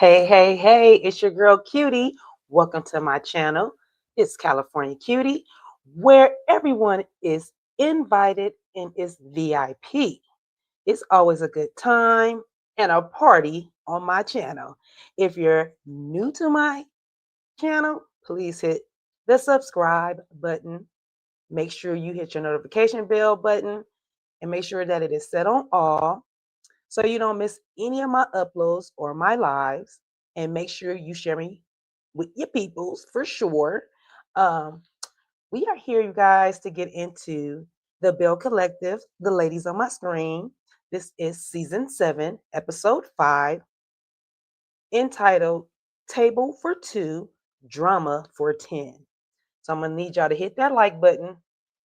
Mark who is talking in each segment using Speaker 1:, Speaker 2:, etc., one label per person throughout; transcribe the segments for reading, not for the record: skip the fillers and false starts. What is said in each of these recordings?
Speaker 1: Hey, it's your girl Cutiee. Welcome to my channel. It's California Cutiee, where everyone is invited and is VIP. It's always a good time and a party on my channel. If you're new to my channel, please hit the subscribe button. Make sure you hit your notification bell button and make sure that it is set on all so you don't miss any of my uploads or my lives. And make sure you share me with your peoples for sure. Um, we are here, you guys, to get into the Belle Collective, the ladies on my screen. This is season 7, episode 5, entitled Table for Two, Drama for 10. So I'm gonna need y'all to hit that like button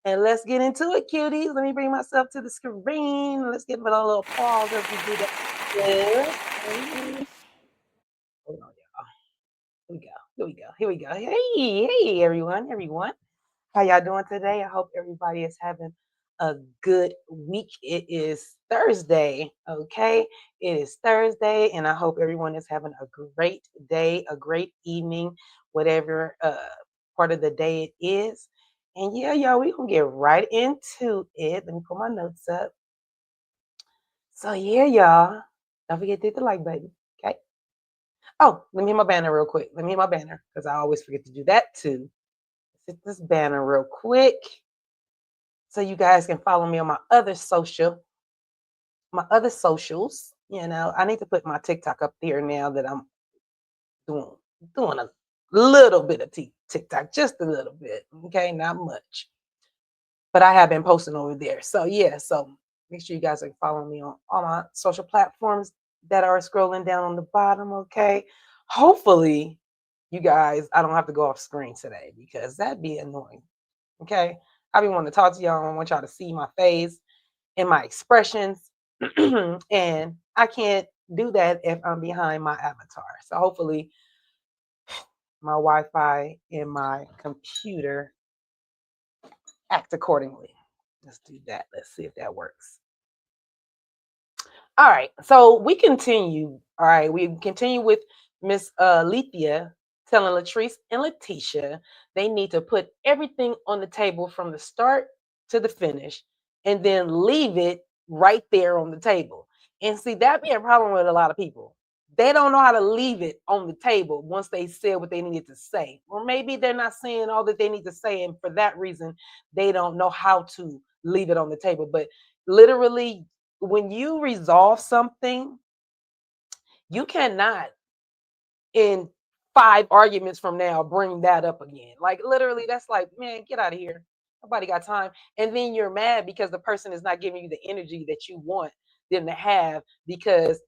Speaker 1: and let's get into it, cuties. Let me bring myself to the screen. Let's give it a little pause as we do that. Yes. Hold on, y'all. Here we go. Hey, everyone. How y'all doing today? I hope everybody is having a good week. It is Thursday, okay? It is Thursday, and I hope everyone is having a great day, a great evening, whatever part of the day it is. And yeah, y'all, we gonna get right into it. Let me pull my notes up. So yeah, y'all, don't forget to hit the like button, okay? Oh, let me hit my banner real quick. Let me hit my banner because I always forget to do that too. Let's hit this banner real quick so you guys can follow me on my other socials. You know, I need to put my TikTok up there now that I'm doing a little bit of TikTok, just a little bit. Okay, not much. But I have been posting over there. So yeah, so make sure you guys are following me on all my social platforms that are scrolling down on the bottom. Okay. Hopefully, you guys, I don't have to go off screen today because that'd be annoying. Okay. I be wanting to talk to y'all. I want y'all to see my face and my expressions. And I can't do that if I'm behind my avatar. So hopefully my Wi-Fi and my computer act accordingly. Let's do that. Let's see if that works. All right. So we continue. All right. We continue with Miss Lethea telling Latrice and Lateshia they need to put everything on the table from the start to the finish and then leave it right there on the table. And see, that be a problem with a lot of people. They don't know how to leave it on the table once they said what they needed to say. Or maybe they're not saying all that they need to say. And for that reason, they don't know how to leave it on the table. But literally, when you resolve something, you cannot in 5 arguments from now bring that up again. Like literally, that's like, man, get out of here. Nobody got time. And then you're mad because the person is not giving you the energy that you want them to have because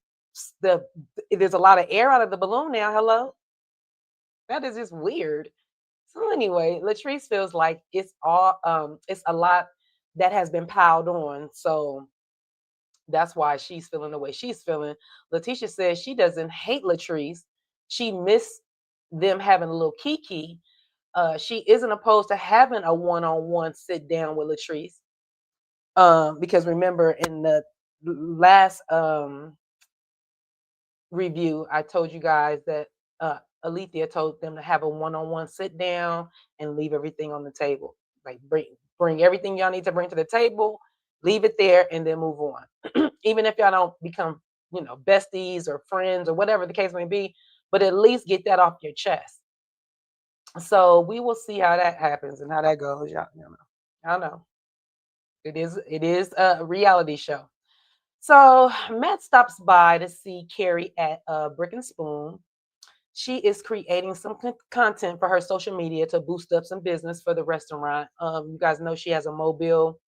Speaker 1: there's a lot of air out of the balloon now. Hello, that is just weird. So anyway, Latrice feels like it's a lot that has been piled on. So that's why she's feeling the way she's feeling. Lateshia says she doesn't hate Latrice. She missed them having a little kiki. She isn't opposed to having a one-on-one sit down with Latrice. Because remember in the last review, I told you guys that Alethea told them to have a one-on-one sit down and leave everything on the table. Like bring everything y'all need to bring to the table, leave it there, and then move on. Even if y'all don't become, besties or friends or whatever the case may be, but at least get that off your chest. So we will see how that happens and how that goes. Y'all know. It is a reality show. So Matt stops by to see Carrie at Brick and Spoon. She is creating some content for her social media to boost up some business for the restaurant. You guys know she has a Mobile.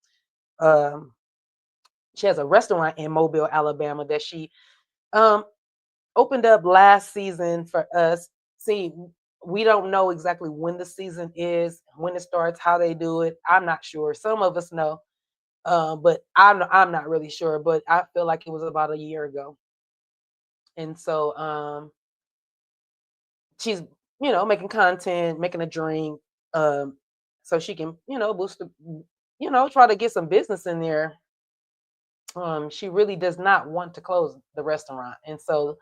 Speaker 1: She has a restaurant in Mobile, Alabama that she opened up last season for us. See, we don't know exactly when the season is, when it starts, how they do it. I'm not sure. Some of us know, but I'm not really sure. But I feel like it was about a year ago, and so she's making content, making a drink, so she can boost the, try to get some business in there. She really does not want to close the restaurant, and so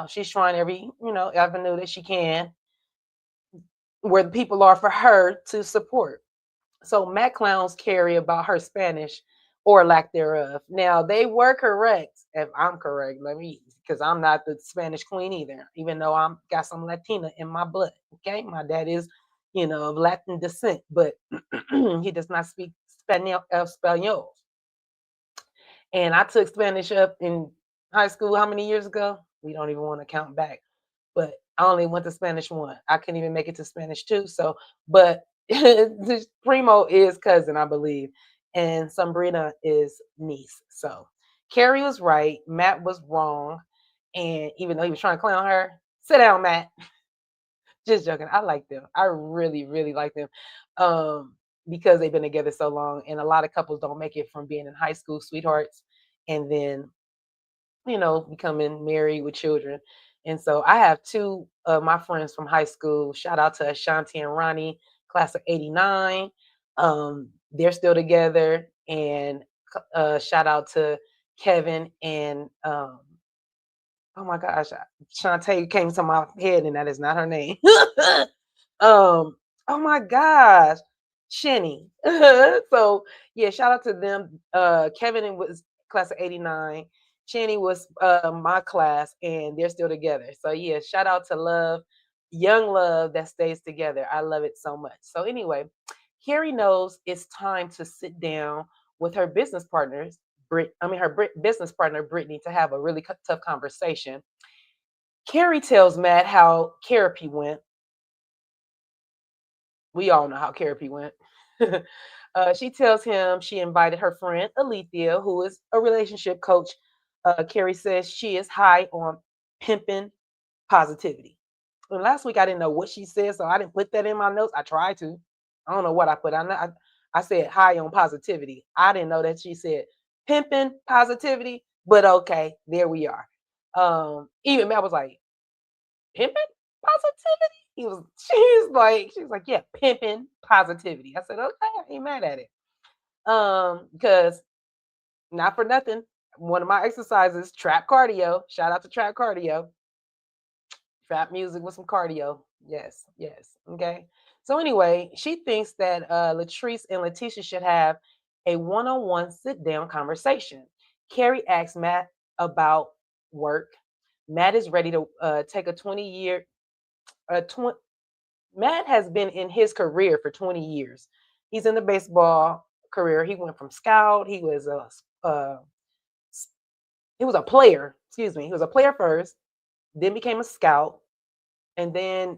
Speaker 1: she's trying every, avenue that she can where the people are for her to support. So Matt clowns Carrie about her Spanish or lack thereof. Now they were correct, if I'm correct. Let me, because I'm not the Spanish queen either, even though I'm got some Latina in my blood. Okay, my dad is, of Latin descent, but he does not speak Spanish. And I took Spanish up in high school. How many years ago? We don't even want to count back. But I only went to Spanish 1. I couldn't even make it to Spanish 2. So, but Primo is cousin, I believe, and Sombrina is niece. So Carrie was right. Matt was wrong. And even though he was trying to clown her, sit down, Matt. Just joking. I like them. I really, really like them. Because they've been together so long. And a lot of couples don't make it from being in high school sweethearts and then becoming married with children. And so I have two of my friends from high school. Shout out to Ashanti and Ronnie, class of '89. They're still together. And shout out to Kevin and oh my gosh, Shantae came to my head, and that is not her name. Oh my gosh, Shenny. So yeah, shout out to them. Kevin was class of '89. Shenny was my class, and they're still together. So yeah, shout out to love, young love that stays together. I love it so much. So anyway, Carrie knows it's time to sit down with her business partners. Business partner Brittany, to have a really tough conversation. Carrie tells Matt how therapy went. We all know how therapy went. She tells him she invited her friend Alethea, who is a relationship coach. Carrie says she is high on pimping positivity. And last week I didn't know what she said, so I didn't put that in my notes. I tried to. I don't know what I put. I said high on positivity. I didn't know that she said pimping positivity, but okay, there we are. Even Matt was like, pimping positivity? She's like, yeah, pimping positivity. I said, okay, I ain't mad at it. Because not for nothing, one of my exercises, trap cardio. Shout out to trap cardio. Trap music with some cardio. Yes, yes. Okay. So anyway, she thinks that Latrice and Lateshia should have a one-on-one sit-down conversation. Carrie asks Matt about work. Matt is ready to take a 20-year. Matt has been in his career for 20 years. He's in the baseball career. He went from scout. He was a player. Excuse me. He was a player first, then became a scout, and then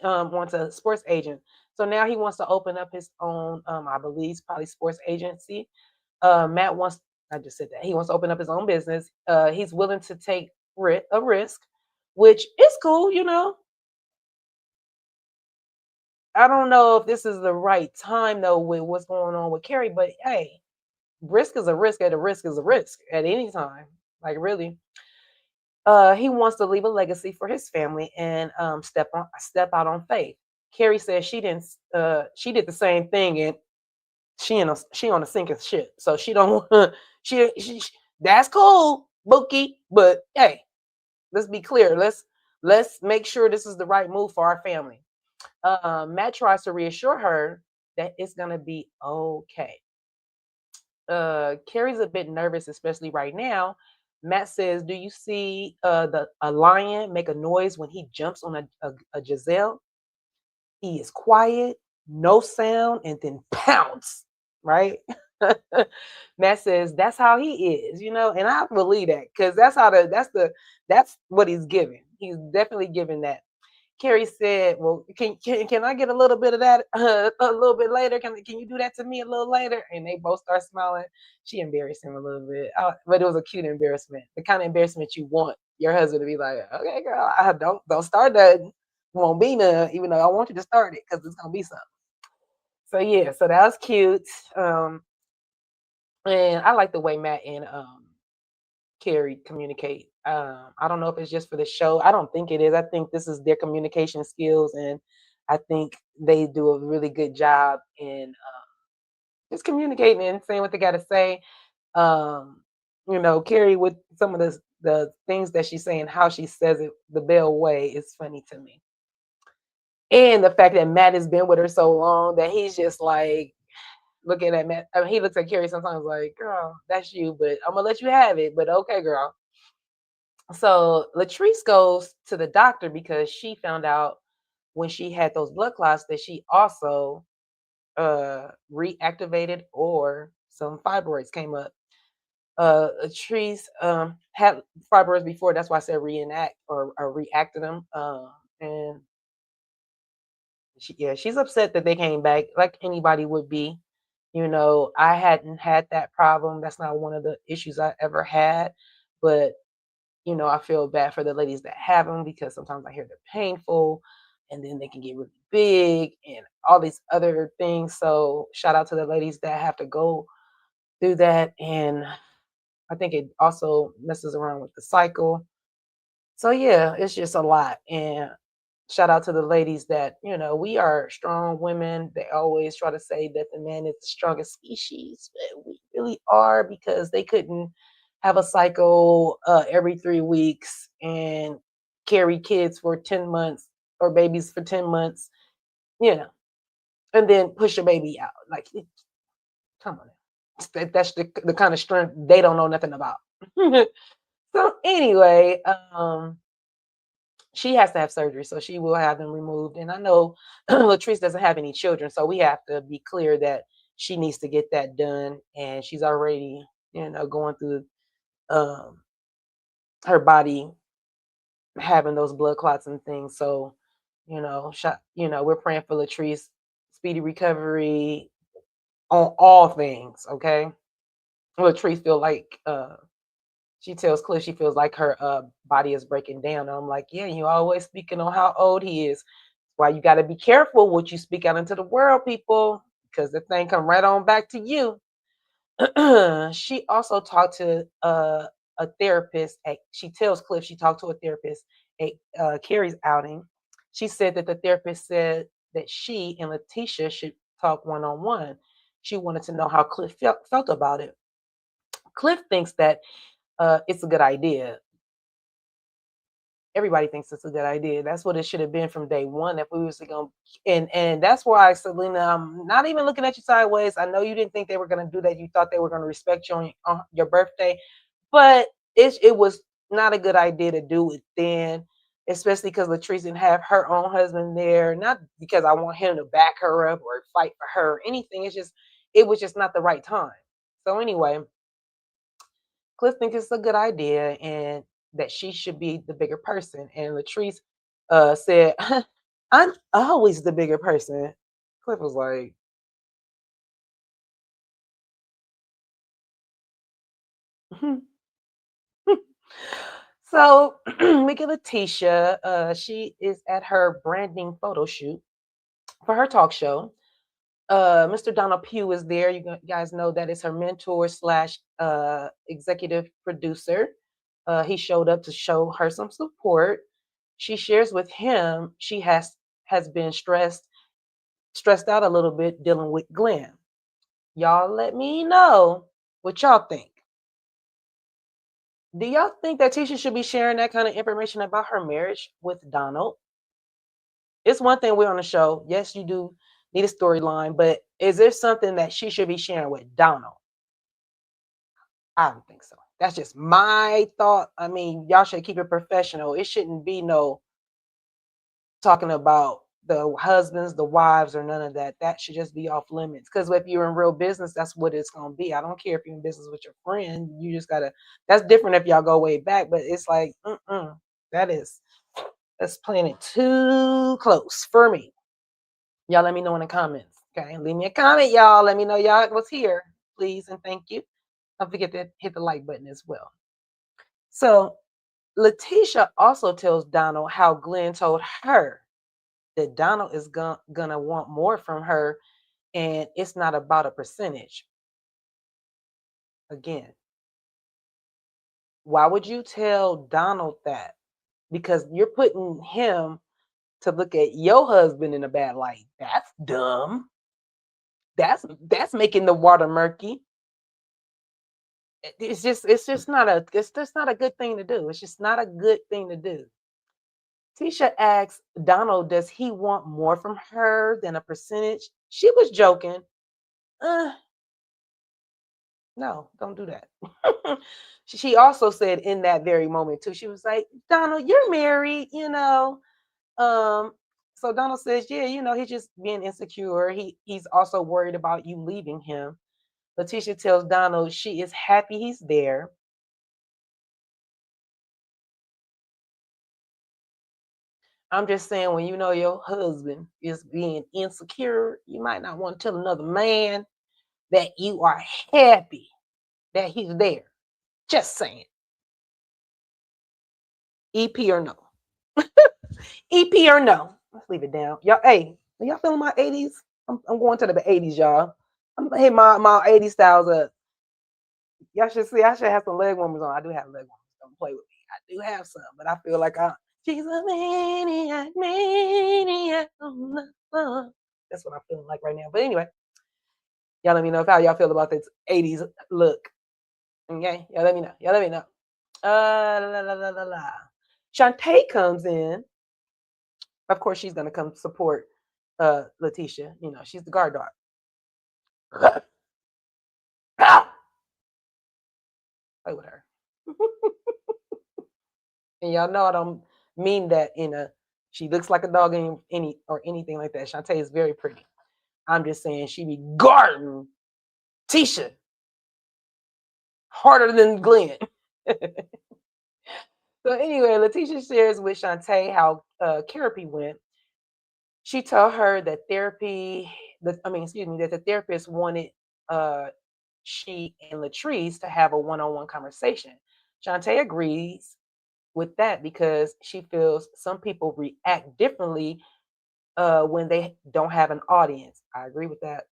Speaker 1: wants a sports agent. So now he wants to open up his own, I believe, probably sports agency. Matt wants, I just said that, he wants to open up his own business. He's willing to take a risk, which is cool, I don't know if this is the right time though with what's going on with Carrie, but hey, risk is a risk, and a risk is a risk at any time. Like really. He wants to leave a legacy for his family and step out on faith. Carrie says she did the same thing, and she on a sinking ship. So she don't she that's cool, Bookie. But hey, let's be clear. Let's make sure this is the right move for our family. Matt tries to reassure her that it's gonna be okay. Carrie's a bit nervous, especially right now. Matt says, "Do you see a lion make a noise when he jumps on a gazelle? He is quiet, no sound, and then pounce." Right? Matt says that's how he is, and I believe that because that's what he's giving. He's definitely giving that. Carrie said, "Well, can I get a little bit of that a little bit later? Can you do that to me a little later?" And they both start smiling. She embarrassed him a little bit, but it was a cute embarrassment, the kind of embarrassment you want your husband to be like, "Okay, girl, I don't start that. Won't be none, even though I want you to start it because it's gonna be something." So yeah, so that was cute. And I like the way Matt and Carrie communicate. I don't know if it's just for the show. I don't think it is. I think this is their communication skills, and I think they do a really good job in just communicating and saying what they got to say. Carrie with some of the the things that she's saying, how she says it, the Belle way is funny to me. And the fact that Matt has been with her so long that he's just like looking at Matt. I mean, he looks at Carrie sometimes like, girl, that's you, but I'm gonna let you have it. But okay, girl. So Latrice goes to the doctor because she found out when she had those blood clots that she also reactivated or some fibroids came up. Latrice had fibroids before, that's why I said reenact or reacted them. And she's upset that they came back like anybody would be. You know, I hadn't had that problem. That's not one of the issues I ever had. But, you know, I feel bad for the ladies that have them because sometimes I hear they're painful and then they can get really big and all these other things. So shout out to the ladies that have to go through that. And I think it also messes around with the cycle. So yeah, it's just a lot. And shout out to the ladies that, you know, we are strong women. They always try to say that the man is the strongest species, but we really are because they couldn't have a cycle every 3 weeks and carry kids for 10 months or babies for 10 months, you know, and then push a baby out. Like, come on. That's the kind of strength they don't know nothing about. So anyway, she has to have surgery, so she will have them removed. And I know Latrice doesn't have any children, so we have to be clear that she needs to get that done. And she's already, you know, going through um, her body having those blood clots and things. So, we're praying for Latrice speedy recovery on all things. Okay, Latrice feel like she tells Cliff she feels like her body is breaking down. And I'm like, yeah, you always speaking on how old he is. Why you got to be careful what you speak out into the world, people, because the thing come right on back to you. She also talked to a therapist. She tells Cliff she talked to a therapist at Carrie's outing. She said that the therapist said that she and Lateshia should talk one on one. She wanted to know how Cliff felt about it. Cliff thinks that it's a good idea. Everybody thinks it's a good idea. That's what it should have been from day one. If we was going, and that's why, Selena, I'm not even looking at you sideways. I know you didn't think they were going to do that. You thought they were going to respect you on your birthday, but it was not a good idea to do it then, especially because Latrice didn't have her own husband there. Not because I want him to back her up or fight for her or anything. It was just not the right time. So anyway, Cliff thinks it's a good idea and that she should be the bigger person. And Latrice said, I'm always the bigger person. Cliff was like, so we get Lateshia. She is at her branding photo shoot for her talk show. Mr. Donald Pugh is there. You guys know that is her mentor slash executive producer. He showed up to show her some support. She shares with him she has been stressed out a little bit dealing with Glenn. Y'all let me know what y'all think. Do y'all think that Tisha should be sharing that kind of information about her marriage with Donald? It's one thing we're on the show. Yes, you do need a storyline, but is there something that she should be sharing with Donald? I don't think so. That's just my thought. I mean, y'all should keep it professional. It shouldn't be no talking about the husbands, the wives, or none of that. That should just be off limits. Because if you're in real business, that's what it's gonna be. I don't care if you're in business with your friend. You just gotta. That's different if y'all go way back. But it's like, that is that's playing it too close for me. Y'all let me know in the comments. Okay, leave me a comment, y'all. Let me know y'all was here, please, and thank you. Don't forget to hit the like button as well. So Lateshia also tells Donald how Glenn told her that Donald is gonna want more from her, and it's not about a percentage. Again, why would you tell Donald that? Because you're putting him to look at your husband in a bad light. That's dumb. That's making the water murky. it's just not a good thing to do. It's just not a good thing to do. Tisha asks Donald, does he want more from her than a percentage? She was joking. Uh, no, don't do that. She also said in that very moment too, she was like, Donald, you're married. Um, so Donald says, yeah, he's just being insecure. He's also worried about you leaving him. Latisha tells Donald she is happy he's there. I'm just saying, when you know your husband is being insecure, you might not want to tell another man that you are happy that he's there. Just saying. EP or no? EP or no? Let's leave it down. Y'all, hey, are y'all feeling my 80s? I'm going to the 80s, y'all. I'm hitting my 80s styles up. Y'all should see, I should have some leg warmers on. I do have leg warmers. Don't play with me. I do have some, but I feel like she's a maniac, maniac on the floor. That's what I'm feeling like right now. But anyway, y'all let me know how y'all feel about this 80s look. Okay, y'all let me know. Y'all let me know. La la la la la. Shantae comes in. Of course, she's gonna come support Lateshia. She's the guard dog. Play with her. And y'all know I don't mean that she looks like a dog or anything like that. Shantae is very pretty. I'm just saying she be guarding Tisha harder than Glenn. So anyway, Lateshia shares with Shantae how therapy went. She told her that that the therapist wanted she and Latrice to have a one-on-one conversation. Shantae agrees with that because she feels some people react differently when they don't have an audience. I agree with that.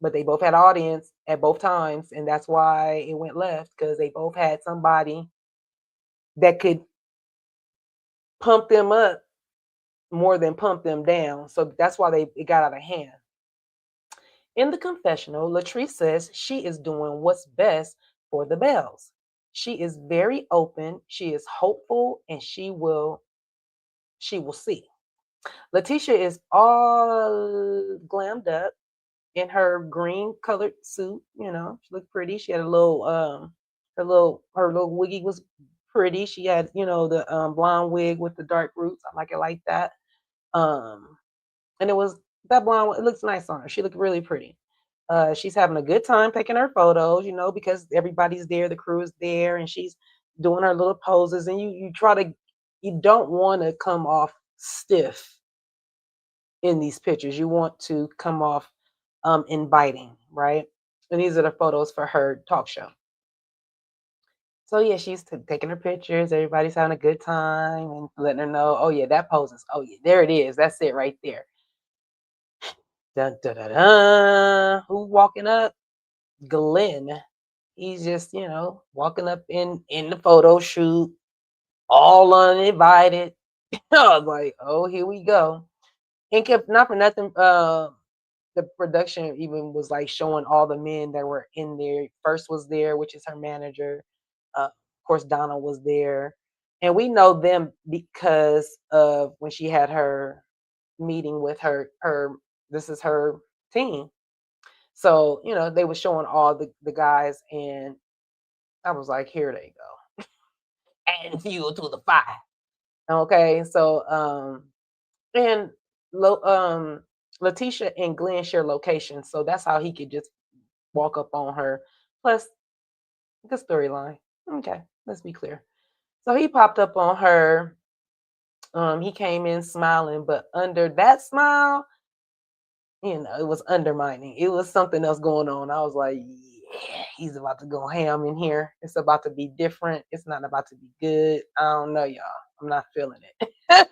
Speaker 1: But they both had an audience at both times, and that's why it went left, because they both had somebody that could pump them up more than pump them down. So that's why it got out of hand. In the confessional, Latrice says she is doing what's best for the Bells. She is very open, she is hopeful, and she will see. Lateshia is all glammed up in her green colored suit. She looked pretty. She had a little her little wiggy was pretty. She had, the blonde wig with the dark roots. I like it like that. And it was that blonde, it looks nice on her. She looked really pretty. She's having a good time taking her photos, because everybody's there, the crew is there, and she's doing her little poses. And you don't want to come off stiff in these pictures. You want to come off inviting, right? And these are the photos for her talk show. So yeah, she's taking her pictures. Everybody's having a good time and letting her know, oh yeah, that poses. Oh yeah, there it is. That's it right there. Dun, dun, dun, dun. Who's walking up? Glenn. He's just, walking up in the photo shoot, all uninvited. I was like, oh, here we go. And kept not for nothing. The production even was like showing all the men that were in there. First was there, which is her manager. Of course, Donna was there, and we know them because of when she had her meeting with her. This is her team. So they were showing all the guys, and I was like, here they go, adding fuel to the fire. Okay, so and Lateshia and Glenn share locations, so that's how he could just walk up on her. Plus, the storyline. Okay, let's be clear. So he popped up on her. He came in smiling, but under that smile, it was undermining. It was something else going on. I was like, yeah, he's about to go ham in here. It's about to be different. It's not about to be good. I don't know, y'all. I'm not feeling it.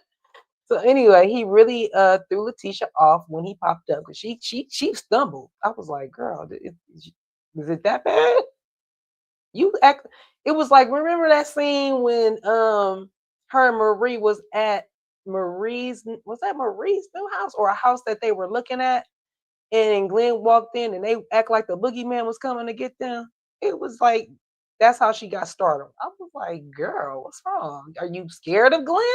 Speaker 1: So anyway, he really threw Lateshia off when he popped up, because she stumbled. I was like, girl, is it that bad? You act. It was like, remember that scene when her and Marie was at was that Marie's new house or a house that they were looking at, and Glenn walked in and they act like the boogeyman was coming to get them. It was like That's how she got startled. I was like, girl, what's wrong? Are you scared of Glenn?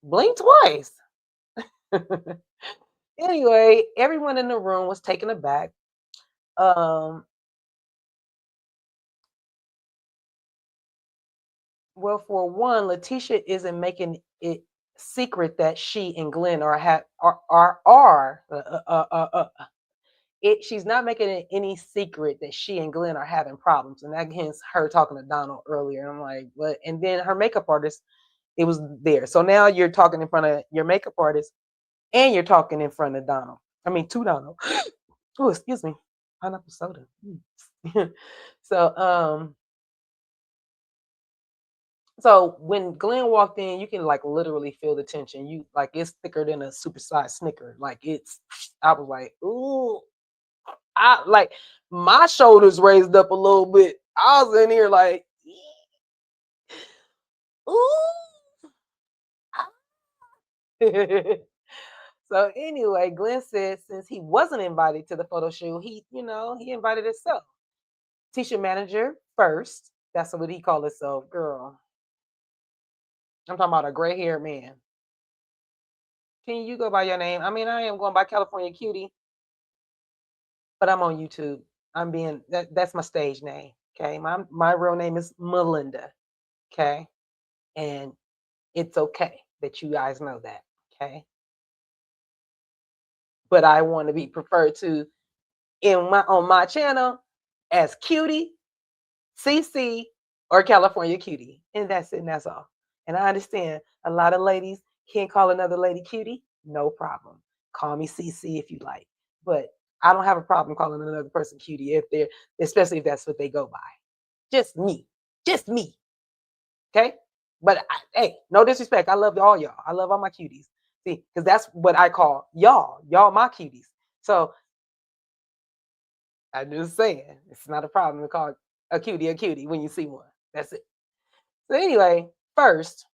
Speaker 1: Blink twice. Anyway, everyone in the room was taken aback. Um, well, for one, Lateshia isn't making it secret that she and Glenn she's not making it any secret that she and Glenn are having problems. And that hence her talking to Donald earlier. I'm like, what? And then her makeup artist, it was there. So now you're talking in front of your makeup artist and you're talking in front of Donald. I mean, to Donald. Oh, excuse me. Pineapple soda. so, so when Glenn walked in, you can like literally feel the tension. You like it's thicker than a supersized Snicker. Like it's, I was like, ooh, I like my shoulders raised up a little bit. I was in here like, ooh. So anyway, Glenn said since he wasn't invited to the photo shoot, he invited himself. Teacher manager first. That's what he called himself, girl. I'm talking about a gray-haired man. Can you go by your name? I mean, I am going by California Cutie, but I'm on YouTube. That's my stage name. Okay. My real name is Melinda. Okay. And it's okay that you guys know that. Okay. But I want to be preferred to on my channel as Cutie, CC, or California Cutie. And that's it, and that's all. And I understand a lot of ladies can't call another lady Cutie. No problem. Call me CC if you like. But I don't have a problem calling another person Cutie especially if that's what they go by. Just me. Just me. Okay? But hey, no disrespect. I love all y'all. I love all my cuties. See, because that's what I call y'all. Y'all my cuties. So I'm just saying, it's not a problem to call a cutie when you see one. That's it. So anyway, first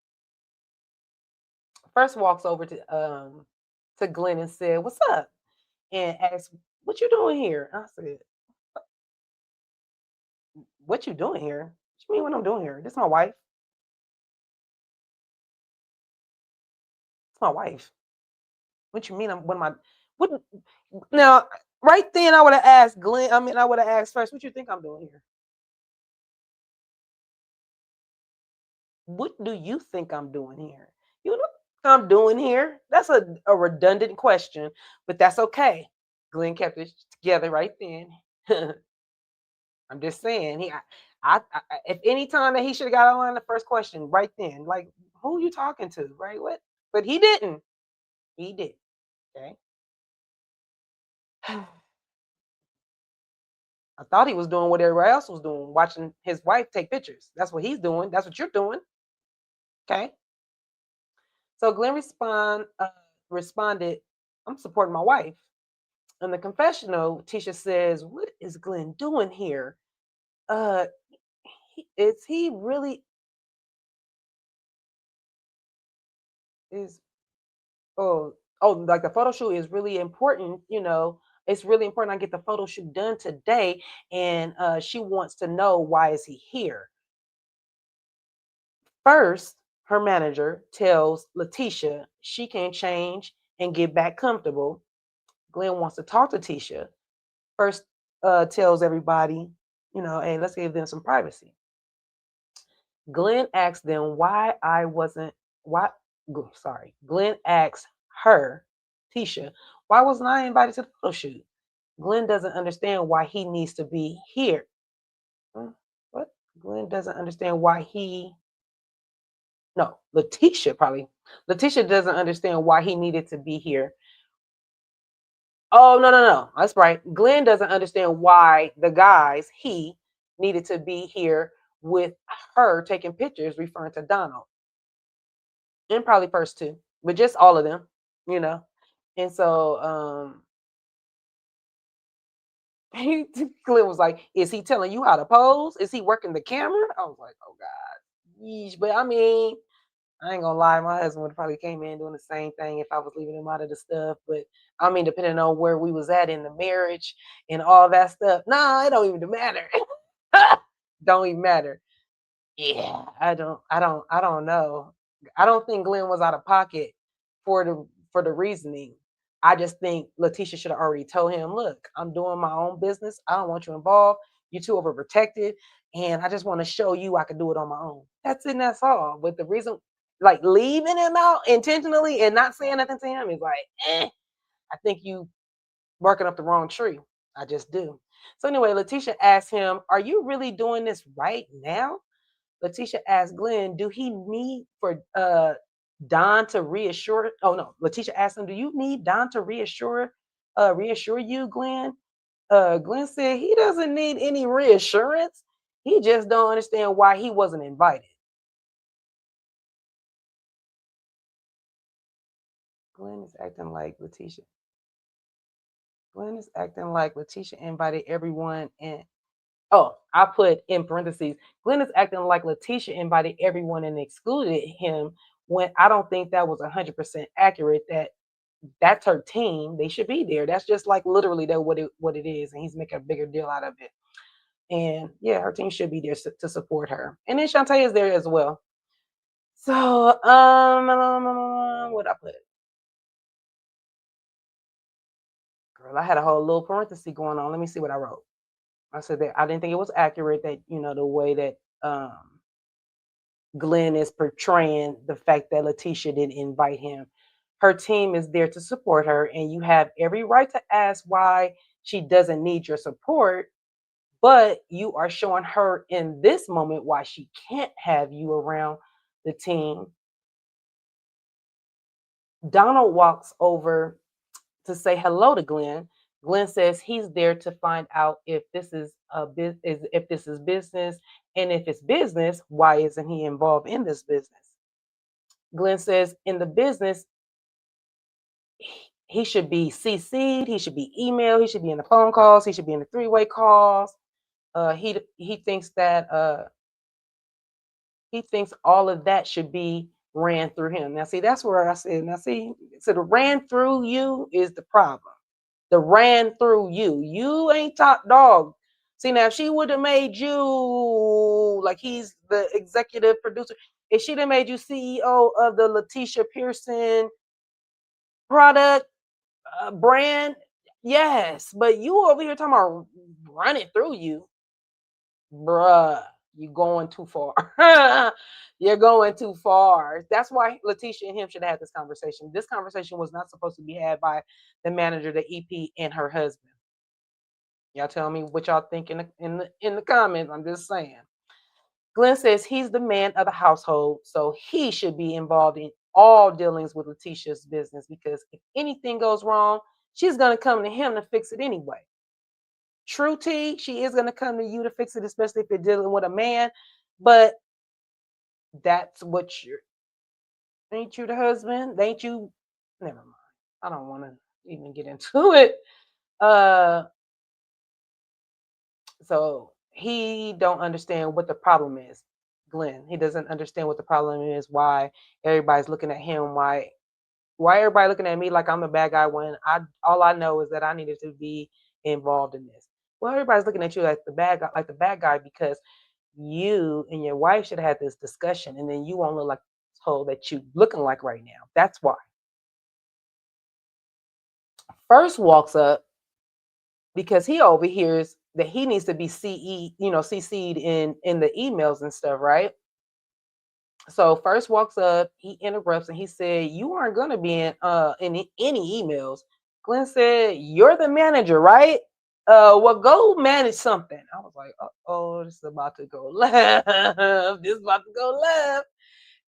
Speaker 1: walks over to Glenn and said, "What's up?" And asked, "What you doing here?" I said, "What you doing here? What you mean what I'm doing here? This is my wife. It's my wife. What you mean I'm what am I what now right then I would have asked Glenn, I would have asked first, what you think I'm doing here? What do you think I'm doing here? You know what I'm doing here? That's a redundant question, but that's okay. Glenn kept it together right then. I'm just saying, if any time that he should have got on the first question right then, like, who you talking to, right? What? But he didn't. He did. Okay. I thought he was doing what everybody else was doing, watching his wife take pictures. That's what he's doing. That's what you're doing. Okay. So Glenn responded, "I'm supporting my wife." In the confessional, Tisha says, "What is Glenn doing here? Uh, is he really is like the photo shoot is really important, it's really important I get the photo shoot done today, and she wants to know why is he here." First, her manager tells Lateshia she can change and get back comfortable. Glenn wants to talk to Tisha. First, tells everybody, hey, let's give them some privacy. Glenn asked them why I wasn't, why, sorry, Glenn asked her, Tisha, why wasn't I invited to the photo shoot? Glenn doesn't understand why he needs to be here. What? Glenn doesn't understand why no, Lateshia doesn't understand why he needed to be here. Oh, no. That's right. Glenn doesn't understand why he needed to be here with her taking pictures, referring to Donald. And probably first two, but just all of them, you know. And so Glenn was like, "Is he telling you how to pose? Is he working the camera?" I was like, "Oh God." Yeesh. But I mean, I ain't gonna lie, my husband would probably came in doing the same thing if I was leaving him out of the stuff. But I mean, depending on where we was at in the marriage and all that stuff, nah, it don't even matter. don't even matter. Yeah, I don't know. I don't think Glenn was out of pocket for the reasoning. I just think Lateshia should have already told him, look, I'm doing my own business. I don't want you involved. You're too overprotected. And I just want to show you I can do it on my own. That's it, and that's all. But the reason, like leaving him out intentionally and not saying nothing to him is like, I think you barking up the wrong tree. I just do. So anyway, Lateshia asked him, are you really doing this right now? Lateshia asked Glenn, do he need for Don to reassure? Oh no, Lateshia asked him, do you need Don to reassure you, Glenn? Glenn said he doesn't need any reassurance. He just don't understand why he wasn't invited. Glenn is acting like Lateshia. Glenn is acting like Lateshia invited everyone and oh, I put in parentheses, Glenn is acting like Lateshia invited everyone and excluded him when I don't think that was 100% accurate. That's her team. They should be there. That's just like literally that what it is. And he's making a bigger deal out of it. And yeah, her team should be there to support her. And then Shantae is there as well. So, what I put? Girl, I had a whole little parenthesis going on. Let me see what I wrote. I said that I didn't think it was accurate that, the way that Glenn is portraying the fact that Lateshia didn't invite him. Her team is there to support her, and you have every right to ask why she doesn't need your support, but you are showing her in this moment why she can't have you around the team. Donald walks over to say hello to Glenn. Glenn says he's there to find out if this is if this is business, and if it's business, why isn't he involved in this business? Glenn says in the business, he should be CC'd, he should be emailed, he should be in the phone calls, he should be in the three-way calls. He thinks that he thinks all of that should be ran through him. Now, see, that's where I said, now see, so the ran through you is the problem. The ran through you. You ain't top dog. See, now if she would have made you like he's the executive producer, if she'd have made you CEO of the Lateshia Pearson product brand, yes. But you over here talking about running through you, bruh. You going too far. You're going too far. That's why Lateshia and him should have had this conversation. This conversation was not supposed to be had by the manager, the EP, and her husband. Y'all tell me what y'all think in the comments. I'm just saying. Glenn says he's the man of the household, so he should be involved in all dealings with Lateshia's business because if anything goes wrong, she's gonna come to him to fix it anyway. True T, she is gonna come to you to fix it, especially if you're dealing with a man. But that's what you're. Ain't you the husband? Ain't you? Never mind. I don't want to even get into it. Uh, so he don't understand what the problem is, Glenn. He doesn't understand what the problem is. Why everybody's looking at him? Why everybody looking at me like I'm the bad guy when I all I know is that I needed to be involved in this. Well, everybody's looking at you like the bad guy because you and your wife should have had this discussion, and then you won't look like told that you looking like right now. That's why. First walks up because he overhears that he needs to be CC'd in the emails and stuff, right? So first walks up, he interrupts and he said, "You aren't gonna be in any emails." Glenn said, "You're the manager, right? Well, go manage something." I was like, "Oh, this is about to go left. This is about to go left."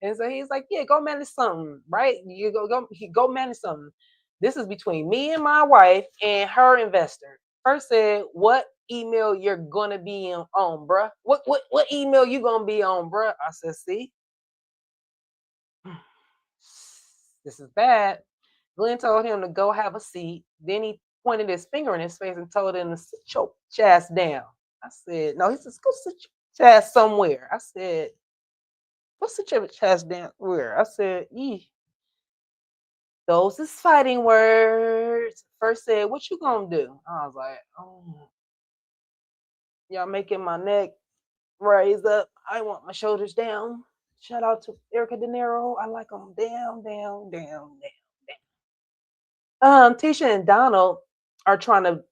Speaker 1: And so he's like, "Yeah, go manage something, right? You go manage something. This is between me and my wife and her investor." First said, "What email you're gonna be on, bruh? What email you gonna be on, bruh?" I said, "See, this is bad." Glenn told him to go have a seat. Then he pointed his finger in his face and told him to sit your ass down. I said, "No," he says, "Go sit your ass somewhere." I said, "Go sit your ass down where?" I said, "Eeh." Those is fighting words. First said, "What you gonna do?" I was like, "Oh, y'all making my neck Raise up. I want my shoulders down. Shout out to Erica De Niro. I like them down, down, down, down. Tisha and Donald are trying to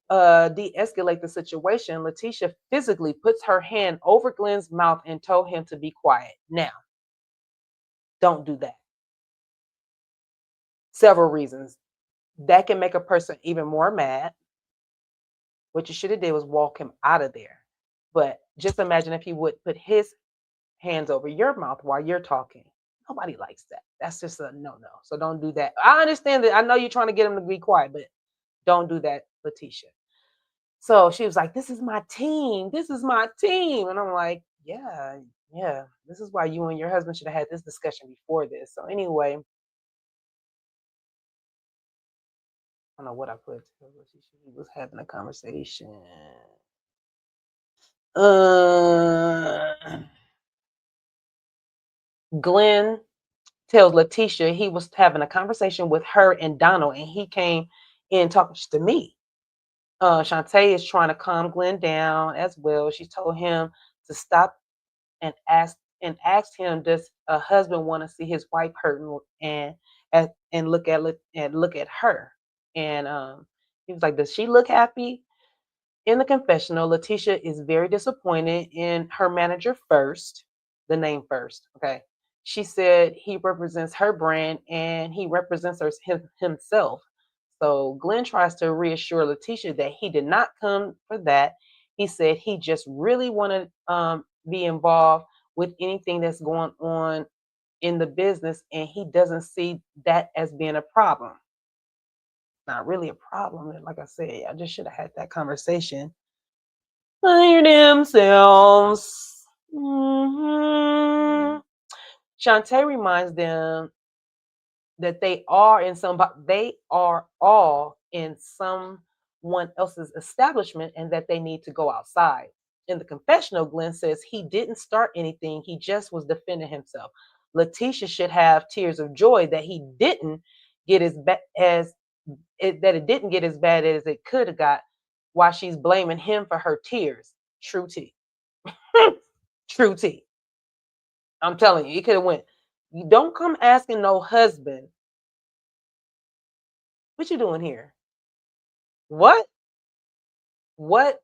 Speaker 1: de-escalate the situation. Lateshia physically puts her hand over Glenn's mouth and told him to be quiet. Now, don't do that. Several reasons. That can make a person even more mad. What you should have did was walk him out of there. But just imagine if he would put his hands over your mouth while you're talking. Nobody likes that. That's just a no-no. So don't do that. I understand that. I know you're trying to get him to be quiet, but don't do that, Lateshia. So she was like, "This is my team. This is my team." And I'm like, "Yeah, yeah. This is why you and your husband should have had this discussion before this." So anyway, I don't know what I put. He was having a conversation. Glenn tells Lateshia he was having a conversation with her and Donald, and he came in talking to me. Shantae is trying to calm Glenn down as well. She told him to stop and asked him, "Does a husband want to see his wife hurting and look at her?" And he was like, "Does she look happy?" In the confessional, Lateshia is very disappointed in her manager first, the name first. Okay. She said he represents her brand and he represents himself. So Glenn tries to reassure Lateshia that he did not come for that. He said he just really wanted be involved with anything that's going on in the business, and he doesn't see that as being a problem. Not really a problem. Like I said, I just should have had that conversation by themselves. Mm-hmm. Shantae reminds them that they are all in someone else's establishment and that they need to go outside. In the confessional, Glenn says he didn't start anything, he just was defending himself. Lateshia should have tears of joy that he didn't get that it didn't get as bad as it could have got, while she's blaming him for her tears. True tea. True tea. I'm telling you, he could have went. You don't come asking no husband, "What you doing here?" What? What?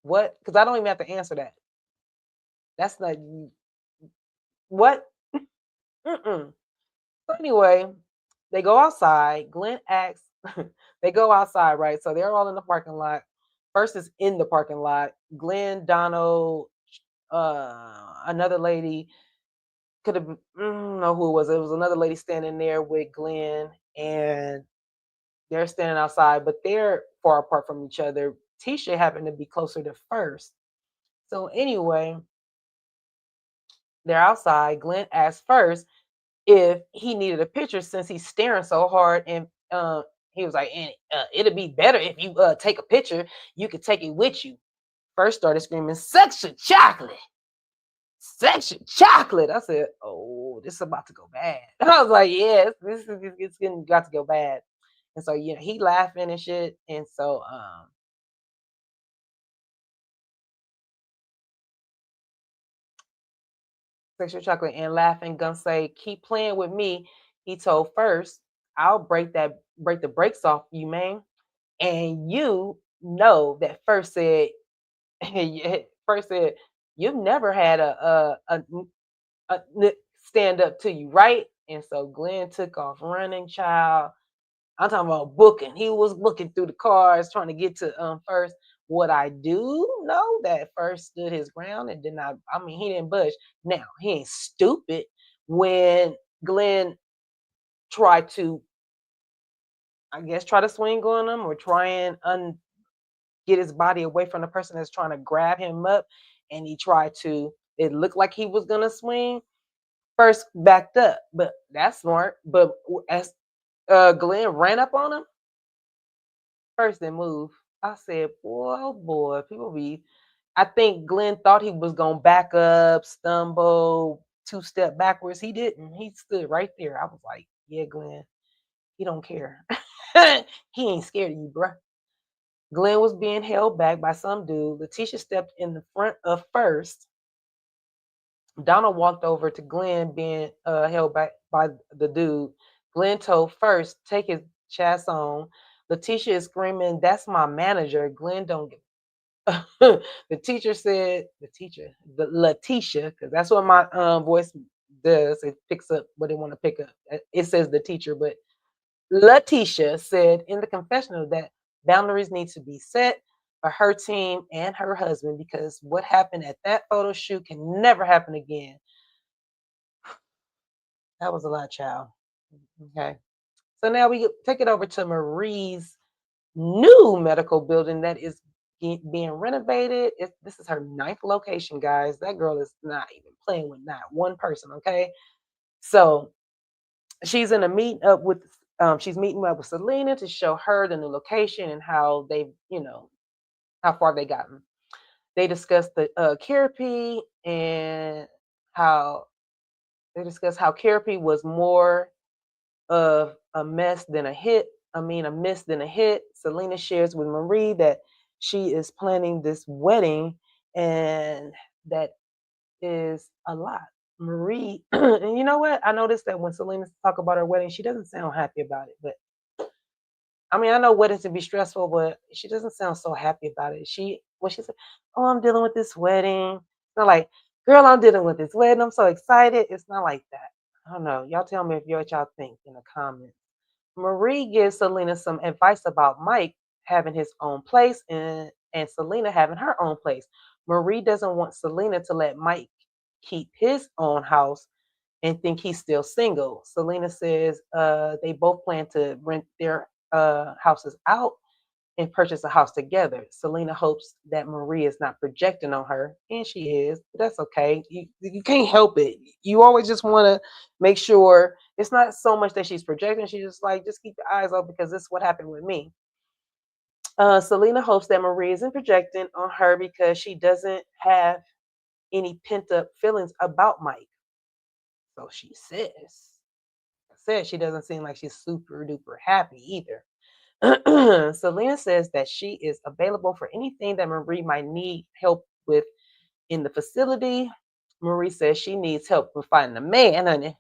Speaker 1: What? Because I don't even have to answer that. That's not what. Mm-mm. So anyway, they go outside. Glenn asks. They go outside, right? So they're all in the parking lot. First is in the parking lot. Glenn, Donald, another lady, could have, know who it was. It was another lady standing there with Glenn, and they're standing outside, but they're far apart from each other. Tisha happened to be closer to first. So anyway, they're outside. Glenn asked first if he needed a picture since he's staring so hard, and he was like, "And it'd be better if you take a picture. You could take it with you." First started screaming, "Section chocolate! Section chocolate!" I said, "Oh, this is about to go bad." I was like, "Yes, this is it's getting got to go bad." And so he laughing and shit, and so sexual chocolate and laughing, gonna say, "Keep playing with me." He told first, "I'll break the brakes off you, man." And you know that first said, first said, "You've never had stand up to you, right?" And so Glenn took off running, child. I'm talking about booking. He was booking through the cars, trying to get to first. What I do know that first stood his ground and did not. I mean, he didn't budge. Now he ain't stupid. When Glenn tried to, I guess, try to swing on him or try and get his body away from the person that's trying to grab him up, and he tried to. It looked like he was gonna swing. First backed up, but that's smart. But as Glenn ran up on him, first and move. I said, "Boy, oh boy, people be." I think Glenn thought he was gonna back up, stumble, two-step backwards. He didn't. He stood right there. I was like, "Yeah, Glenn, he don't care. He ain't scared of you, bruh." Glenn was being held back by some dude. Lateshia stepped in the front of first. Donald walked over to Glenn being held back by the dude. Glenn told first, take his chest on. Lateshia is screaming, that's my manager. Glenn don't get the teacher said, the Lateshia, because that's what my voice does. It picks up what they want to pick up. It says the teacher, but Lateshia said in the confessional that boundaries need to be set for her team and her husband because what happened at that photo shoot can never happen again. That was a lot, child. Okay. So now we take it over to Marie's new medical building that is being renovated. This is her ninth location, guys. That girl is not even playing with not one person. Okay. So she's in a meeting up with she's meeting up with Selena to show her the new location and how they, how far they gotten. They discussed the therapy and how how therapy was more of a mess than a hit. A miss than a hit. Selena shares with Marie that she is planning this wedding and that is a lot. Marie, and you know what? I noticed that when Selena talk about her wedding, she doesn't sound happy about it. But I know weddings can be stressful, but she doesn't sound so happy about it. When she said, "Oh, I'm dealing with this wedding," it's not like, "Girl, I'm dealing with this wedding. I'm so excited." It's not like that. I don't know. Y'all tell me what y'all think in the comments. Marie gives Selena some advice about Mike having his own place and Selena having her own place. Marie doesn't want Selena to let Mike keep his own house and think he's still single. Selena says they both plan to rent their houses out and purchase a house together. Selena hopes that Marie is not projecting on her, and she is. But that's okay. You can't help it. You always just want to make sure it's not so much that she's projecting. She's just like, just keep your eyes open because this is what happened with me. Selena hopes that Marie isn't projecting on her because she doesn't have any pent up feelings about Mike. So she said she doesn't seem like she's super duper happy either. Selena says that she is available for anything that Marie might need help with in the facility. Marie says she needs help with finding a man, honey.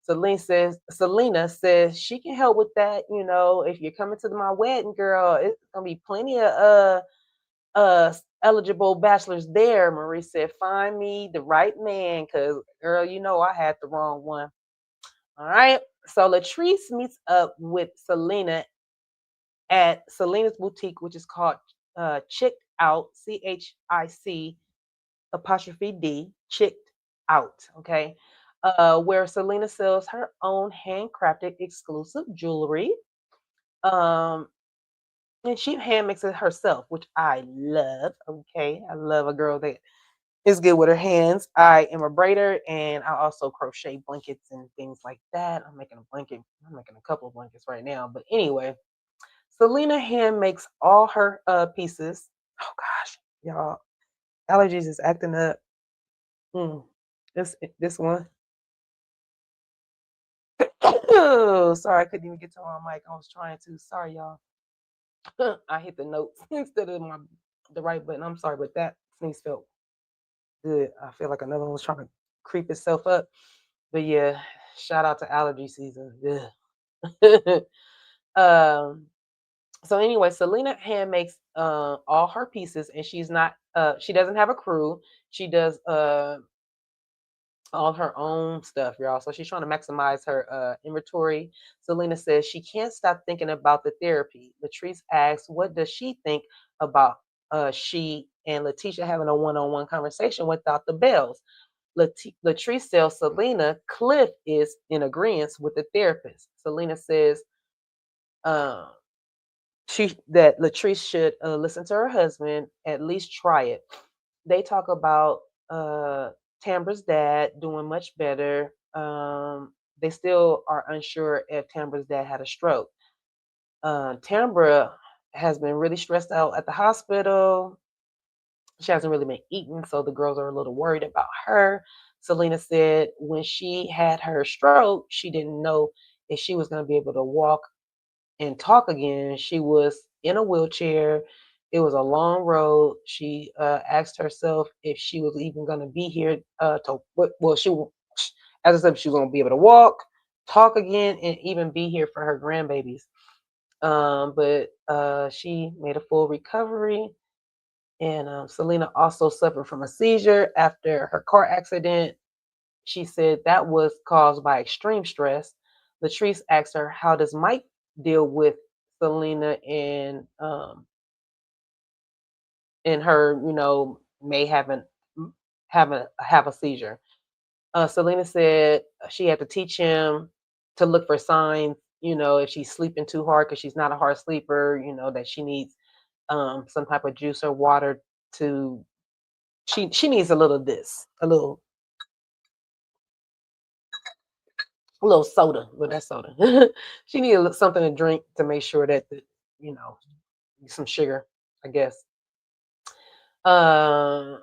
Speaker 1: Selena says she can help with that. If you're coming to my wedding, girl, it's gonna be plenty of eligible bachelors there. Marie said, find me the right man, because girl, I had the wrong one. All right. So Latrice meets up with Selena at Selena's boutique, which is called Chick Out, CHIC apostrophe D, Chicked Out. Okay. Where Selena sells her own handcrafted exclusive jewelry. Um, and she hand makes it herself, which I love. Okay. I love a girl that is good with her hands. I am a braider and I also crochet blankets and things like that. I'm making a couple of blankets right now. But anyway, Selena hand makes all her pieces. Oh gosh, y'all, allergies is acting up. This one. Oh, sorry, I couldn't even get to my mic. I was trying to. Sorry, y'all. I hit the notes instead of the right button. I'm sorry, but that sneeze felt good. I feel like another one was trying to creep itself up. But yeah, shout out to allergy season. um, so anyway, Selena hand makes all her pieces, and she doesn't have a crew. She does all her own stuff, y'all. So she's trying to maximize her inventory. Selena says she can't stop thinking about the therapy. Latrice asks, what does she think about she and Lateshia having a one-on-one conversation without the bells? Latrice tells Selena Cliff is in agreement with the therapist. Selena says uh, that Latrice should listen to her husband, at least try it. They talk about Tambra's dad doing much better. They still are unsure if Tambra's dad had a stroke. Tambra has been really stressed out at the hospital. She hasn't really been eating, so the girls are a little worried about her. Selena said when she had her stroke, she didn't know if she was going to be able to walk and talk again. She was in a wheelchair. It was a long road. She asked herself if she was even going to be here well, as I said, she was going to be able to walk, talk again, and even be here for her grandbabies. But she made a full recovery. And Selena also suffered from a seizure after her car accident. She said that was caused by extreme stress. Latrice asked her, "How does Mike deal with Selena and her, may have a seizure?" Selena said she had to teach him to look for signs, if she's sleeping too hard because she's not a hard sleeper, that she needs some type of juice or water to she needs a little this, a little soda. Well, that's soda. She needed something to drink to make sure that you know, some sugar, I guess. Uh,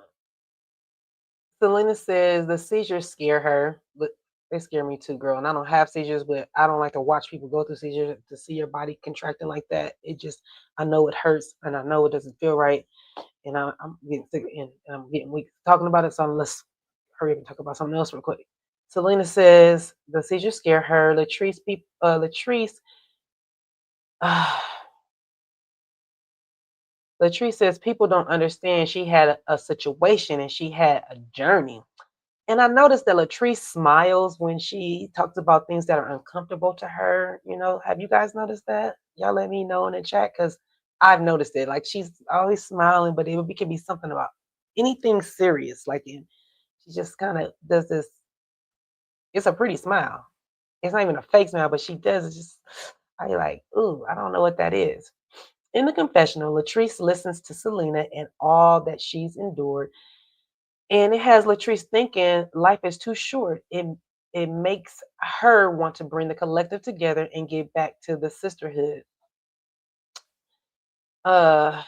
Speaker 1: Selena says the seizures scare her, but they scare me too, girl. And I don't have seizures, but I don't like to watch people go through seizures. To see your body contracting like that, I know it hurts, and I know it doesn't feel right, and I'm getting sick, and I'm getting weak talking about it. So let's hurry up and talk about something else real quick. Selena says the seizures scare her. Uh, Latrice says people don't understand she had a situation and she had a journey. And I noticed that Latrice smiles when she talks about things that are uncomfortable to her. Have you guys noticed that? Y'all let me know in the chat because I've noticed it. Like she's always smiling, but it can be something about anything serious. She just kind of does this. It's a pretty smile. It's not even a fake smile, but she does. It's just, I like, ooh, I don't know what that is. In the confessional, Latrice listens to Selena and all that she's endured, and it has Latrice thinking life is too short. It makes her want to bring the collective together and get back to the sisterhood. Uh,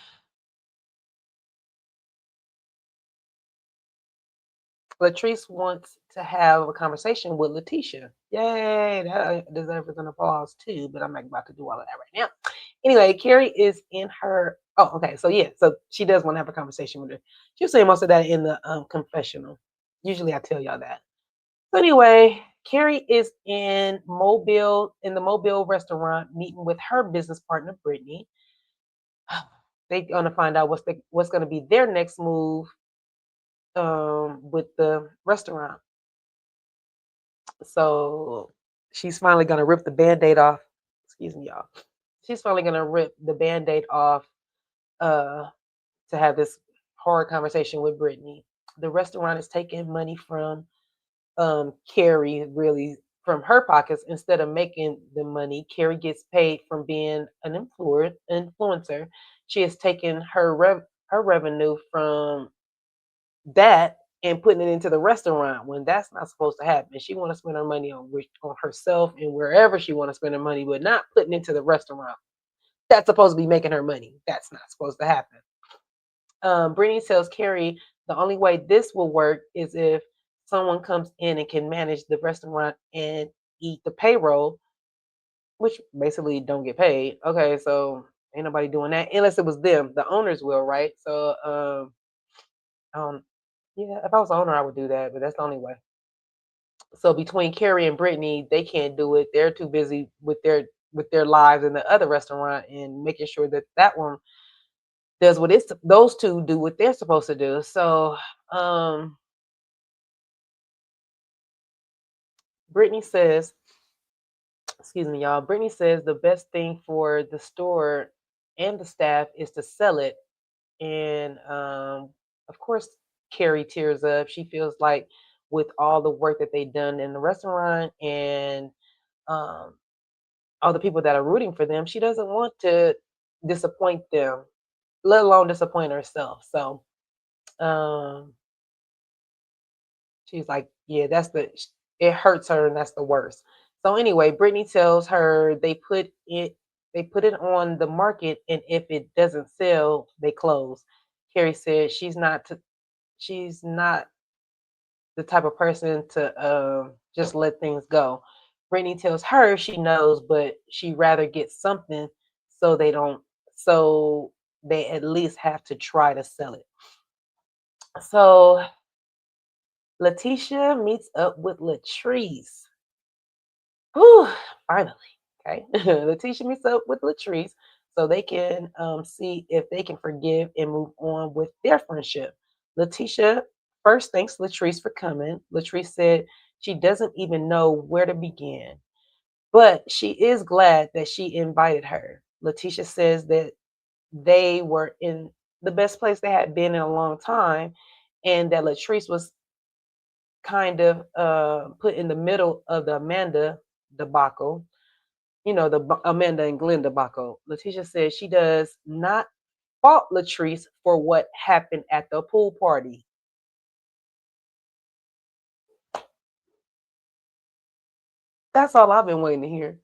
Speaker 1: Latrice wants to have a conversation with Lateshia. Yay, that deserves an applause too, but I'm not about to do all of that right now. Anyway, Carrie is in her. Oh, okay. So yeah, so she does want to have a conversation with her. She'll say most of that in the confessional. Usually, I tell y'all that. So anyway, Carrie is in the Mobile restaurant, meeting with her business partner Brittany. They're gonna find out what's gonna be their next move with the restaurant. So she's finally gonna rip the band-aid off. Excuse me, y'all. She's finally gonna rip the band-aid off uh, to have this hard conversation with Brittany. The restaurant is taking money from Carrie, really from her pockets instead of making the money. Carrie gets paid from being an influencer. She has taken her revenue from that and putting it into the restaurant when that's not supposed to happen. She want to spend her money on herself and wherever she want to spend her money, but not putting into the restaurant. That's supposed to be making her money. That's not supposed to happen. Brittany tells Carrie the only way this will work is if someone comes in and can manage the restaurant and eat the payroll, which basically don't get paid. Okay, so ain't nobody doing that unless it was them. The owners will, right? So yeah, if I was the owner, I would do that, but that's the only way. So between Carrie and Brittany, they can't do it. They're too busy with their lives in the other restaurant and making sure that that one does what it's those two do what they're supposed to do. So Brittany says, excuse me, y'all. Brittany says the best thing for the store and the staff is to sell it. And of course, Carrie tears up. She feels like with all the work that they've done in the restaurant and um, all the people that are rooting for them, she doesn't want to disappoint them, let alone disappoint herself. So um, she's like, yeah, it hurts her and that's the worst. So anyway, Brittany tells her they put it on the market and if it doesn't sell, they close. Carrie said she's not the type of person to just let things go. Brittany tells her she knows, but she rather get something so they don't so they at least have to try to sell it. So Lateshia meets up with Latrice. Whew, finally. Okay. Lateshia meets up with Latrice so they can see if they can forgive and move on with their friendship. Lateshia first thanks Latrice for coming. Latrice said she doesn't even know where to begin, but she is glad that she invited her. Lateshia says that they were in the best place they had been in a long time, and that Latrice was kind of put in the middle of the Amanda debacle, the Amanda and Glenn debacle. Lateshia says she does not fault Latrice for what happened at the pool party. That's all I've been waiting to hear.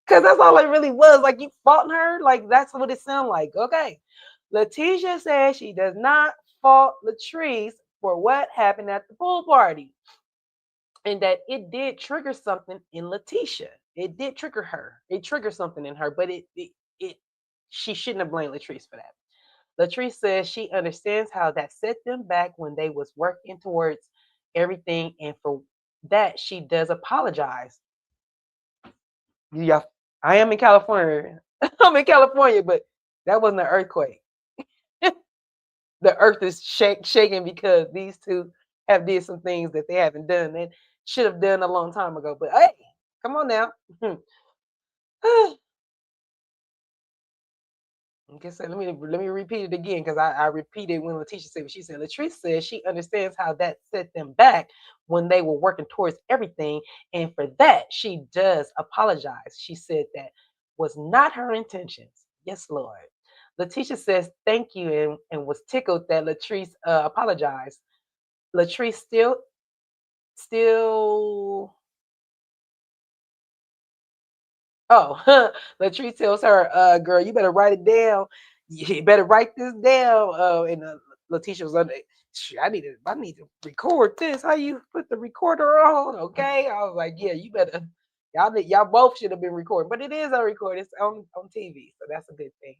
Speaker 1: Because that's all it really was. Like, you faulting her? Like, that's what it sounded like. Okay. Lateshia says she does not fault Latrice for what happened at the pool party. And that it did trigger something in Lateshia. It did trigger her. It triggered something in her, but it she shouldn't have blamed Latrice for that. Latrice says she understands how that set them back when they was working towards everything, and for that she does apologize. Yeah, I am in California. I'm in California, but that wasn't an earthquake. The earth is shaking because these two have did some things that they haven't done and should have done a long time ago. But hey, come on now. Okay, so let me repeat it again, because I repeated when Lateshia said what she said. Latrice says she understands how that set them back when they were working towards everything, and for that she does apologize. She said that was not her intentions. Yes, Lord. Lateshia says thank you, and was tickled that Latrice apologized. Latrice still Oh, Latrice tells her, girl, you better write it down. You better write this down. And Lateshia was under, I need to record this. How you put the recorder on? Okay. I was like, yeah, you better, y'all both should have been recording, but it is on record. It's on TV. So that's a good thing.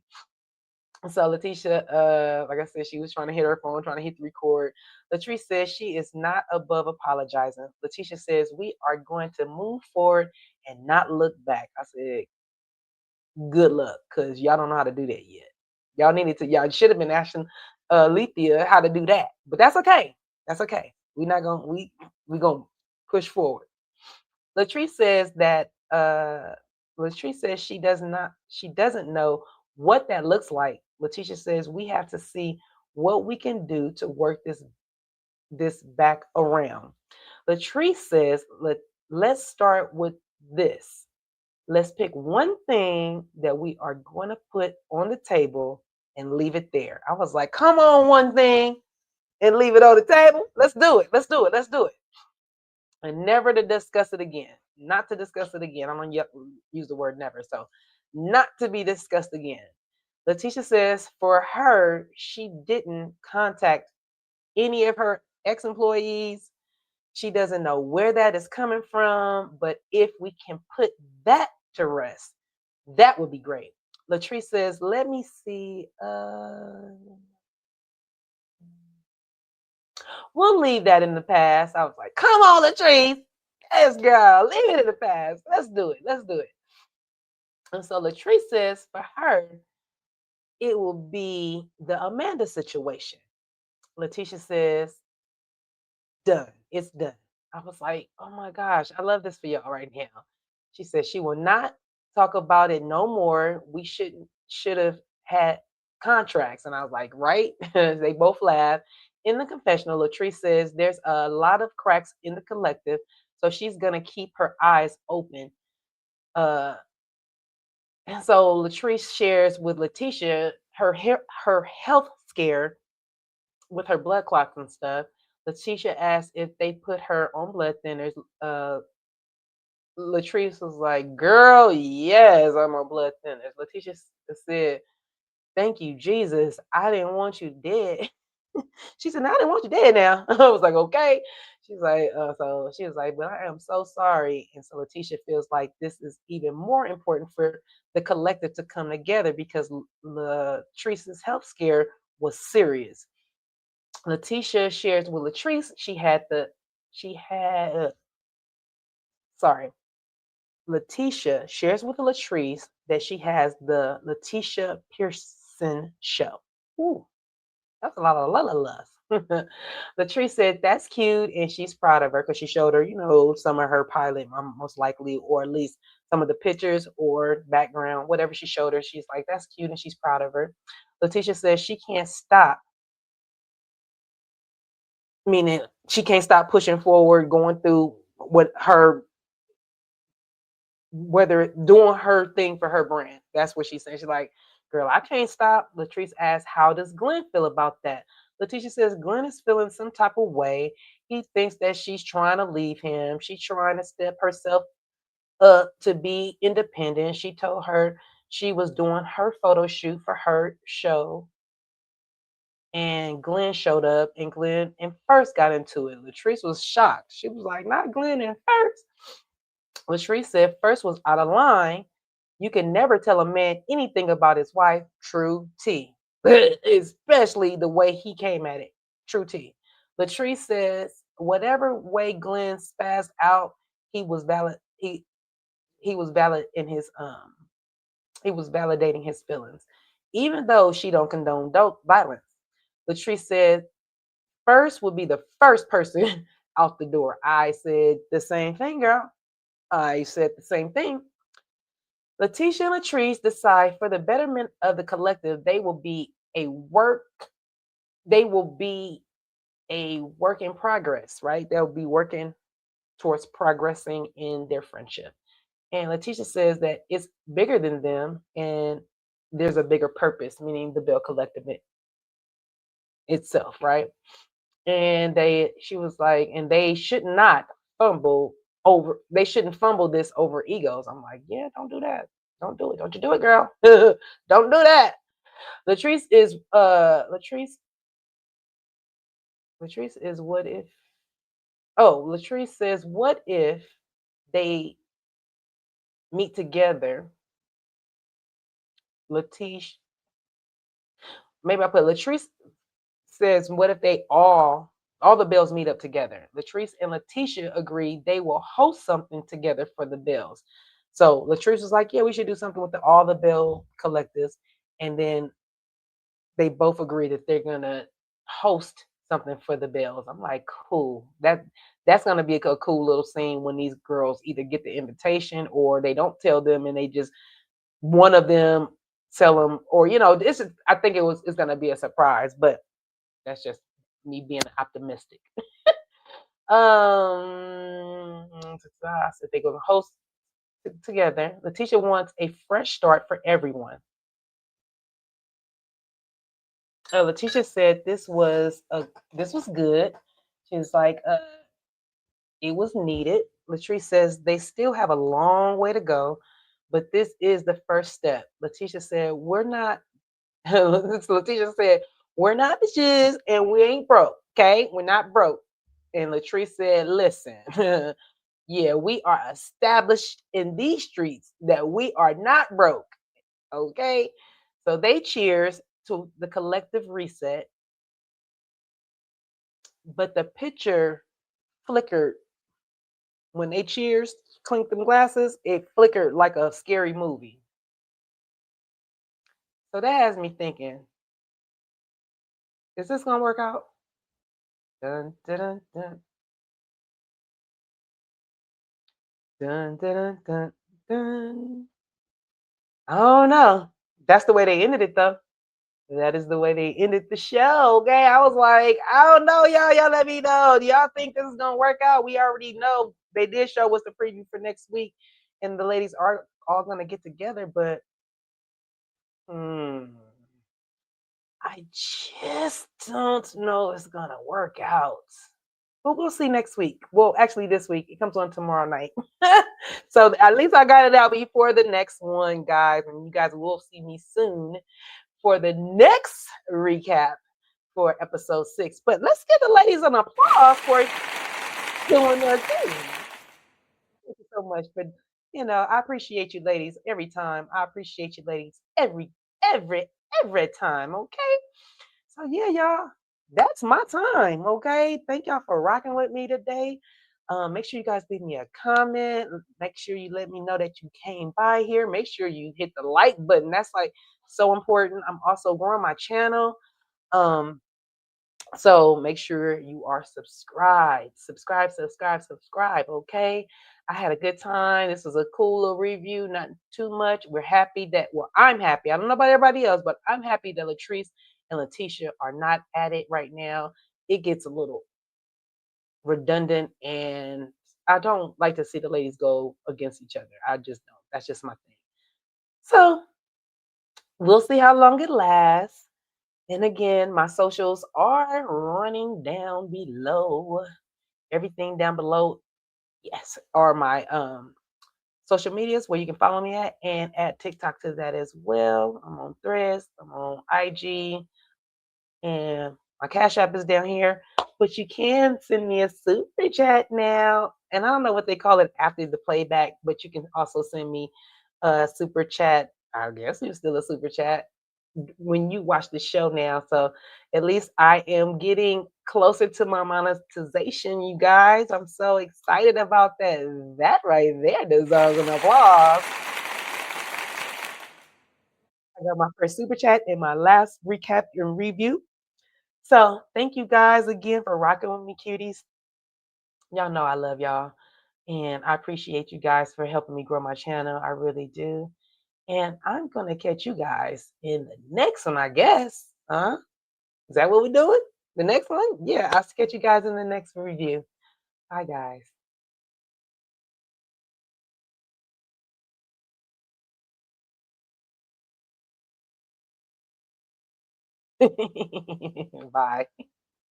Speaker 1: So Lateshia, like I said, she was trying to hit her phone, trying to hit the record. Latrice says she is not above apologizing. Lateshia says we are going to move forward and not look back. I said, good luck, because y'all don't know how to do that yet. Y'all should have been asking Lethea how to do that. But that's okay. That's okay. We're not gonna we gonna push forward. Latrice says that Latrice says she doesn't know what that looks like. Lateshia says we have to see what we can do to work this back around. Latrice says let's start with this. Let's pick one thing that we are going to put on the table and leave it there. I was like, come on, one thing and leave it on the table. Let's do it. Let's do it. Let's do it. And never to discuss it again. Not to discuss it again. I'm going to use the word never. So, not to be discussed again. Lateshia says for her, she didn't contact any of her ex-employees. She doesn't know where that is coming from, but if we can put that to rest, that would be great. Latrice says, let me see. We'll leave that in the past. I was like, come on, Latrice. Yes, girl, leave it in the past. Let's do it. Let's do it. And so Latrice says for her, it will be the Amanda situation. Lateshia says, done. It's done. I was like, oh my gosh, I love this for y'all right now. She said she will not talk about it no more. We should have had contracts. And I was like, right? They both laugh. In the confessional, Latrice says there's a lot of cracks in the collective. So she's gonna keep her eyes open. And so Latrice shares with Lateshia her health scare with her blood clots and stuff. Lateshia asked if they put her on blood thinners. Latrice was like, girl, yes, I'm on blood thinners. Lateshia said, thank you, Jesus. I didn't want you dead. She said, no, I didn't want you dead now. I was like, okay. She's like, so she was like, but I am so sorry. And so Lateshia feels like this is even more important for the collective to come together because Latrice's health scare was serious. Lateshia shares with Latrice sorry. Lateshia shares with Latrice that she has the Lateshia Pearson show. Ooh, that's a lot of la. Latrice said that's cute and she's proud of her because she showed her, some of her pilot, most likely, or at least some of the pictures or background, whatever she showed her. She's like, that's cute and she's proud of her. Lateshia says she can't stop, meaning she can't stop pushing forward, going through whether doing her thing for her brand. That's what she's saying. She's like, girl, I can't stop. Latrice asks, how does Glenn feel about that? Lateshia says Glenn is feeling some type of way. He thinks that she's trying to leave him. She's trying to step herself up to be independent. She told her she was doing her photo shoot for her show. And Glenn showed up, and Glenn and First got into it. Latrice was shocked. She was like, not Glenn and First. Latrice said First was out of line. You can never tell a man anything about his wife. True T. Especially the way he came at it. True T. Latrice says whatever way Glenn spazzed out, he was valid. He was valid in his he was validating his feelings, even though she don't condone violence. Latrice said First would be the first person out the door. I said the same thing, girl. I said the same thing. Lateshia and Latrice decide for the betterment of the collective, they will be a work in progress, right? They'll be working towards progressing in their friendship. And Lateshia says that it's bigger than them and there's a bigger purpose, meaning the Belle Collective itself, right? And she was like, and they should not they shouldn't fumble this over egos. I'm like, yeah, don't do that. Don't do it. Don't you do it, girl. Don't do that. Latrice is what if Latrice says, what if they meet together? Maybe I put Latrice says, what if they all the Bells meet up together? Latrice and Lateshia agreed they will host something together for the Bells. So Latrice was like, yeah, we should do something with all the Belle collectives. And then they both agree that they're going to host something for the Bells. I'm like, cool. That's going to be a cool little scene when these girls either get the invitation or they don't tell them and they just, one of them tell them, or, I think it's going to be a surprise, but that's just me being optimistic. So they're going to host together. Lateshia wants a fresh start for everyone. Lateshia said this was good. She was like, it was needed. Latrice says they still have a long way to go, but this is the first step. Lateshia said, we're not. Lateshia said, we're not bitches and we ain't broke. Okay, we're not broke. And Latrice said, listen, yeah, we are established in these streets that we are not broke. Okay, so they cheers to the collective reset, but the picture flickered when they cheers, clinked them glasses. It flickered like a scary movie. So that has me thinking, is this gonna work out? Dun dun dun dun. Dun dun dun dun. I don't know. That's the way they ended it, though. That is the way they ended the show. Okay, I was like, I don't know, y'all. Y'all let me know. Do y'all think this is gonna work out? We already know they did show us the preview for next week, and the ladies are all gonna get together. But I just don't know it's gonna work out. But we'll see next week. Well, actually, this week. It comes on tomorrow night. So at least I got it out before the next one, guys. And you guys will see me soon for the next recap for episode 6. But let's give the ladies an applause for doing their thing. Thank you so much for, I appreciate you ladies every time. I appreciate you ladies every, every time. Okay. So yeah, y'all, that's my time. Okay. Thank y'all for rocking with me today. Make sure you guys leave me a comment. Make sure you let me know that you came by here. Make sure you hit the like button. That's like so important. I'm also growing my channel. Um, so make sure you are subscribed. Subscribe. Okay. I had a good time. This was a cool little review, not too much. We're happy that, well, I'm happy. I don't know about everybody else, but I'm happy that Latrice and Lateshia are not at it right now. It gets a little redundant, and I don't like to see the ladies go against each other. I just don't. That's just my thing. So we'll see how long it lasts. And again, my socials are running down below. Everything down below, yes, are my social medias where you can follow me at, and add TikTok to that as well. I'm on Threads, I'm on IG, and my Cash App is down here. But you can send me a super chat now. And I don't know what they call it after the playback, but you can also send me a super chat. I guess it's still a super chat when you watch the show now. So at least I am getting closer to my monetization, you guys. I'm so excited about that. That right there deserves an applause. I got my first super chat and my last recap and review. So thank you guys again for rocking with me, cuties. Y'all know I love y'all. And I appreciate you guys for helping me grow my channel. I really do. And I'm going to catch you guys in the next one, I guess. Huh? Is that what we're doing? The next one? Yeah, I'll catch you guys in the next review. Bye, guys. Bye.